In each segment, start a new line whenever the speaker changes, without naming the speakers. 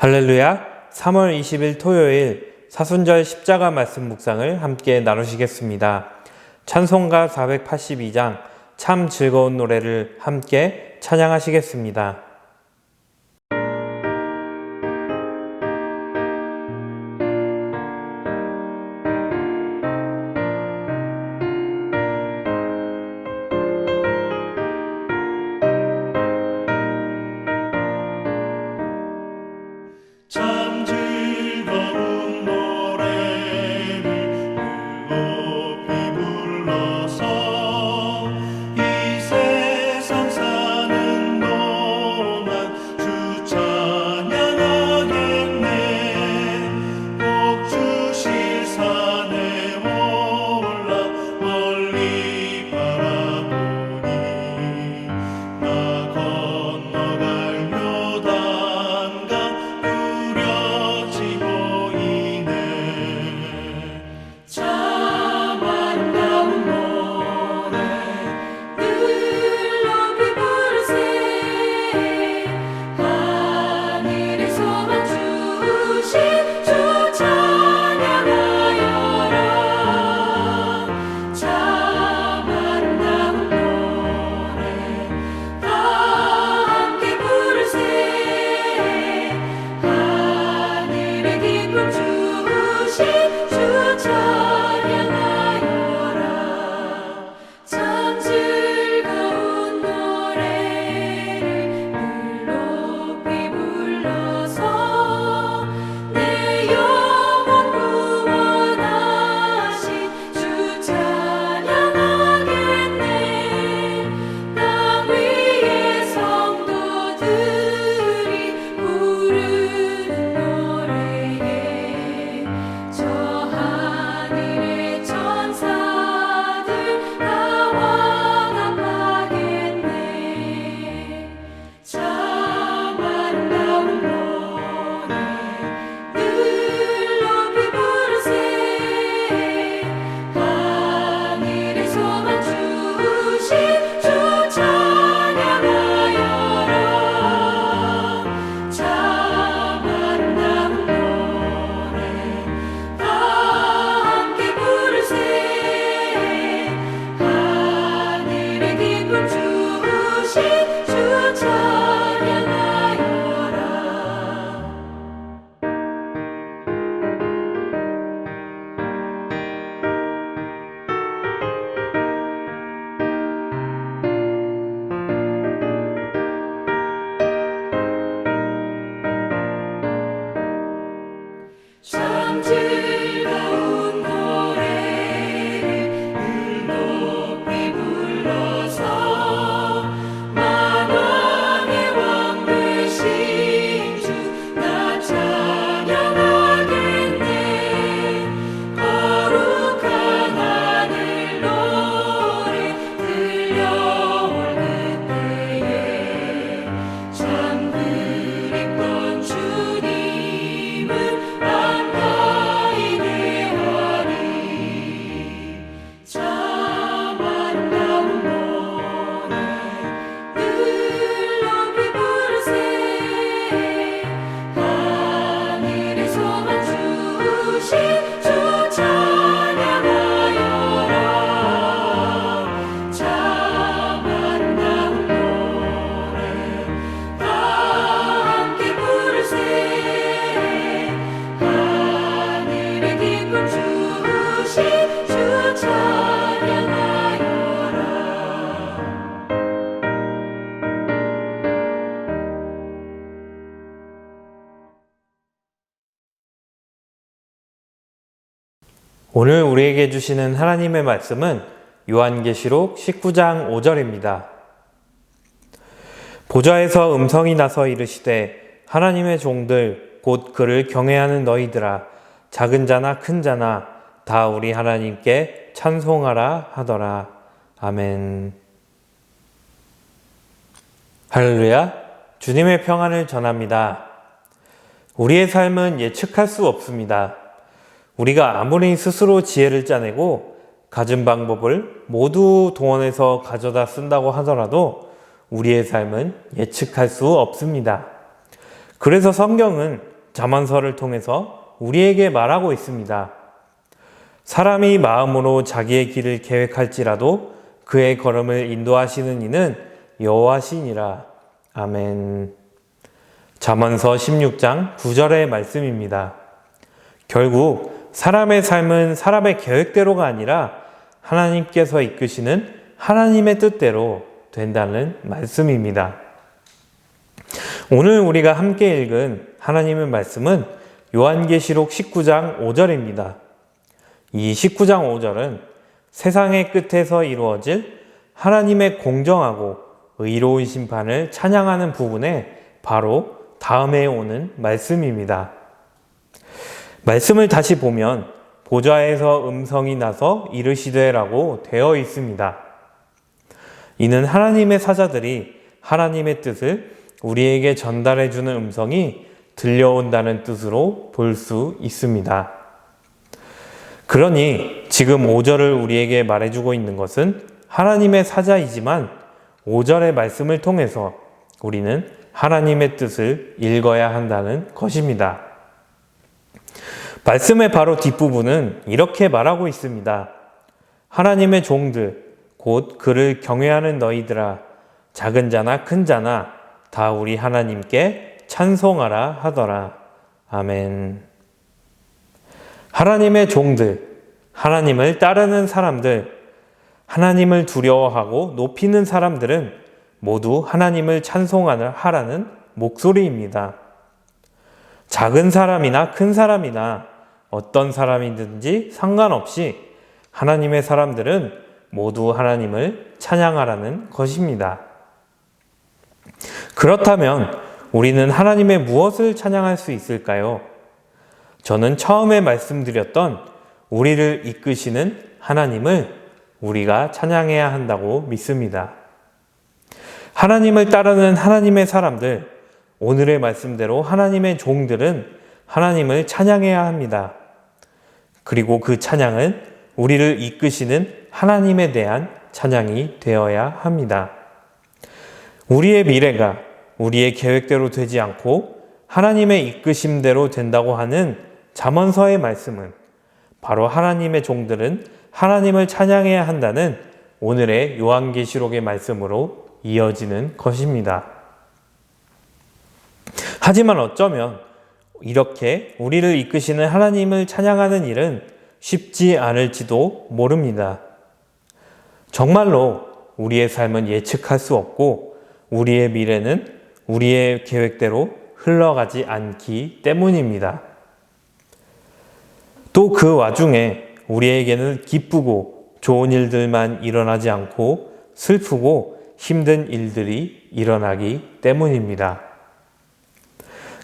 할렐루야! 3월 20일 토요일 사순절 십자가 말씀 묵상을 함께 나누시겠습니다. 찬송가 482장 참 즐거운 노래를 함께 찬양하시겠습니다.
참 즐거운 노래를 높이 불러서 이 세상 사는 동안 주 찬양하겠네. 복 주실 산에 올라 멀리 바라보니 나 건너갈 요단강 뚜렷이 보이네.
참 아름다운 노래 늘 높이 부르세. 하늘에서만 주신 주 찬양하여라. 참 아름다운 노래 다 함께 부르세. 하늘의 기쁨 주신 주 찬양하여라. 참 즐거운 노래를 늘 높이 불러서 내 영혼 구원하신 주 찬양하겠네. 땅 위의 성도들이 부르는 노래에 저 하늘의 천사들 다 화답하겠네. 참 아름다운 노래 늘 높이 부르세. 하늘에서만 주신 주 찬양하여라. 참 아름다운 노래 다 함께 부르세. 하늘의 기쁨 주신 주 찬양하여라. 참 즐거운 노래를 늘 높이 불러서 만왕의 왕 되신 주 나 찬양하겠네. 거룩한 하늘 노래 들려올 그때에 참 그립던 주님을 반가이 대하리. 참 아름다운 노래 늘 높이 부르세. 하늘에서만 주신 주 찬양하여라. 참 아름다운 노래 다 함께 부르세. 하늘의 기쁨 주신 주 찬양하여라.
오늘 우리에게 주시는 하나님의 말씀은 요한계시록 19장 5절입니다. 보좌에서 음성이 나서 이르시되 하나님의 종들 곧 그를 경외하는 너희들아 작은 자나 큰 자나 다 우리 하나님께 찬송하라 하더라. 아멘. 할렐루야! 주님의 평안을 전합니다. 우리의 삶은 예측할 수 없습니다. 우리가 아무리 스스로 지혜를 짜내고 가진 방법을 모두 동원해서 가져다 쓴다고 하더라도 우리의 삶은 예측할 수 없습니다. 그래서 성경은 잠언서를 통해서 우리에게 말하고 있습니다. 사람이 마음으로 자기의 길을 계획할지라도 그의 걸음을 인도하시는 이는 여호와시니라. 아멘. 잠언서 16장 9절의 말씀입니다. 결국 사람의 삶은 사람의 계획대로가 아니라 하나님께서 이끄시는 하나님의 뜻대로 된다는 말씀입니다. 오늘 우리가 함께 읽은 하나님의 말씀은 요한계시록 19장 5절입니다. 이 19장 5절은 세상의 끝에서 이루어질 하나님의 공정하고 의로운 심판을 찬양하는 부분에 바로 다음에 오는 말씀입니다. 말씀을 다시 보면 보좌에서 음성이 나서 이르시되라고 되어 있습니다. 이는 하나님의 사자들이 하나님의 뜻을 우리에게 전달해 주는 음성이 들려온다는 뜻으로 볼 수 있습니다. 그러니 지금 5절을 우리에게 말해주고 있는 것은 하나님의 사자이지만 5절의 말씀을 통해서 우리는 하나님의 뜻을 읽어야 한다는 것입니다. 말씀의 바로 뒷부분은 이렇게 말하고 있습니다. 하나님의 종들, 곧 그를 경외하는 너희들아, 작은 자나 큰 자나 다 우리 하나님께 찬송하라 하더라. 아멘. 하나님의 종들, 하나님을 따르는 사람들, 하나님을 두려워하고 높이는 사람들은 모두 하나님을 찬송하라는 목소리입니다. 작은 사람이나 큰 사람이나 어떤 사람이든지 상관없이 하나님의 사람들은 모두 하나님을 찬양하라는 것입니다. 그렇다면 우리는 하나님의 무엇을 찬양할 수 있을까요? 저는 처음에 말씀드렸던 우리를 이끄시는 하나님을 우리가 찬양해야 한다고 믿습니다. 하나님을 따르는 하나님의 사람들, 오늘의 말씀대로 하나님의 종들은 하나님을 찬양해야 합니다. 그리고 그 찬양은 우리를 이끄시는 하나님에 대한 찬양이 되어야 합니다. 우리의 미래가 우리의 계획대로 되지 않고 하나님의 이끄심대로 된다고 하는 잠언서의 말씀은 바로 하나님의 종들은 하나님을 찬양해야 한다는 오늘의 요한계시록의 말씀으로 이어지는 것입니다. 하지만 어쩌면 이렇게 우리를 이끄시는 하나님을 찬양하는 일은 쉽지 않을지도 모릅니다. 정말로 우리의 삶은 예측할 수 없고 우리의 미래는 우리의 계획대로 흘러가지 않기 때문입니다. 또 그 와중에 우리에게는 기쁘고 좋은 일들만 일어나지 않고 슬프고 힘든 일들이 일어나기 때문입니다.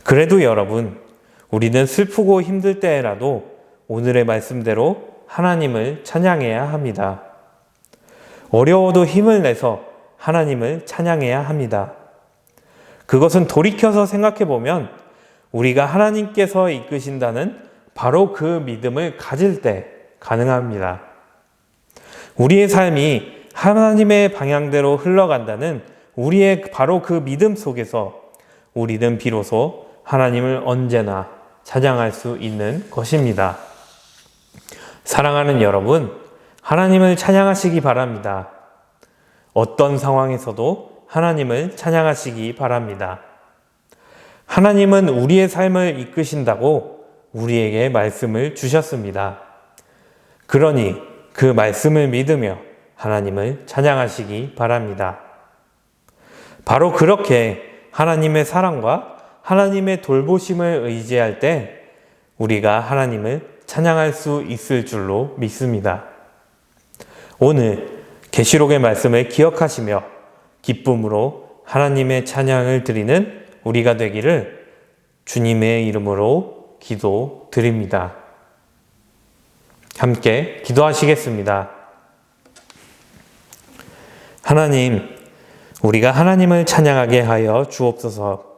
그래도 여러분, 우리는 슬프고 힘들 때라도 오늘의 말씀대로 하나님을 찬양해야 합니다. 어려워도 힘을 내서 하나님을 찬양해야 합니다. 그것은 돌이켜서 생각해 보면 우리가 하나님께서 이끄신다는 바로 그 믿음을 가질 때 가능합니다. 우리의 삶이 하나님의 방향대로 흘러간다는 우리의 바로 그 믿음 속에서 우리는 비로소 하나님을 언제나 찬양할 수 있는 것입니다. 사랑하는 여러분, 하나님을 찬양하시기 바랍니다. 어떤 상황에서도 하나님을 찬양하시기 바랍니다. 하나님은 우리의 삶을 이끄신다고 우리에게 말씀을 주셨습니다. 그러니 그 말씀을 믿으며 하나님을 찬양하시기 바랍니다. 바로 그렇게 하나님의 사랑과 하나님의 돌보심을 의지할 때 우리가 하나님을 찬양할 수 있을 줄로 믿습니다. 오늘 계시록의 말씀을 기억하시며 기쁨으로 하나님의 찬양을 드리는 우리가 되기를 주님의 이름으로 기도드립니다. 함께 기도하시겠습니다. 하나님, 우리가 하나님을 찬양하게 하여 주옵소서.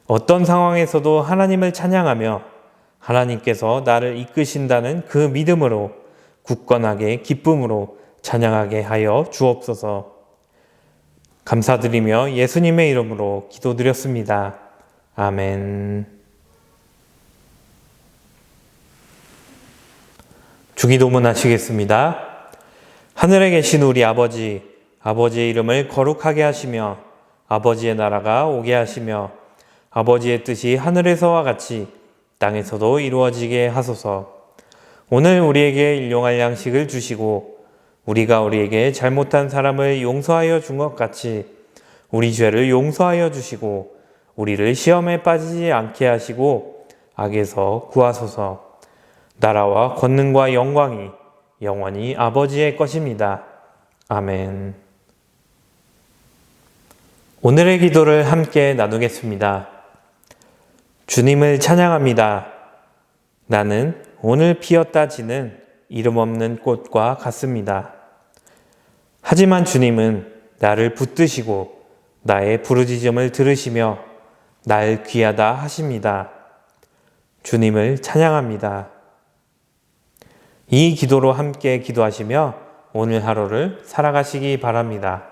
어떤 상황에서도 하나님을 찬양하며 하나님께서 나를 이끄신다는 그 믿음으로 굳건하게 기쁨으로 찬양하게 하여 주옵소서. 감사드리며 예수님의 이름으로 기도드렸습니다. 아멘. 주기도문 하시겠습니다. 하늘에 계신 우리 아버지, 아버지의 이름을 거룩하게 하시며 아버지의 나라가 오게 하시며 아버지의 뜻이 하늘에서와 같이 땅에서도 이루어지게 하소서. 오늘 우리에게 일용할 양식을 주시고 우리가 우리에게 잘못한 사람을 용서하여 준 것 같이 우리 죄를 용서하여 주시고 우리를 시험에 빠지지 않게 하시고 악에서 구하소서. 나라와 권능과 영광이 영원히 아버지의 것입니다. 아멘. 오늘의 기도를 함께 나누겠습니다. 주님을 찬양합니다. 나는 오늘 피었다 지는 이름 없는 꽃과 같습니다. 하지만 주님은 나를 붙드시고 나의 부르짖음을 들으시며 날 귀하다 하십니다. 주님을 찬양합니다. 이 기도로 함께 기도하시며 오늘 하루를 살아가시기 바랍니다.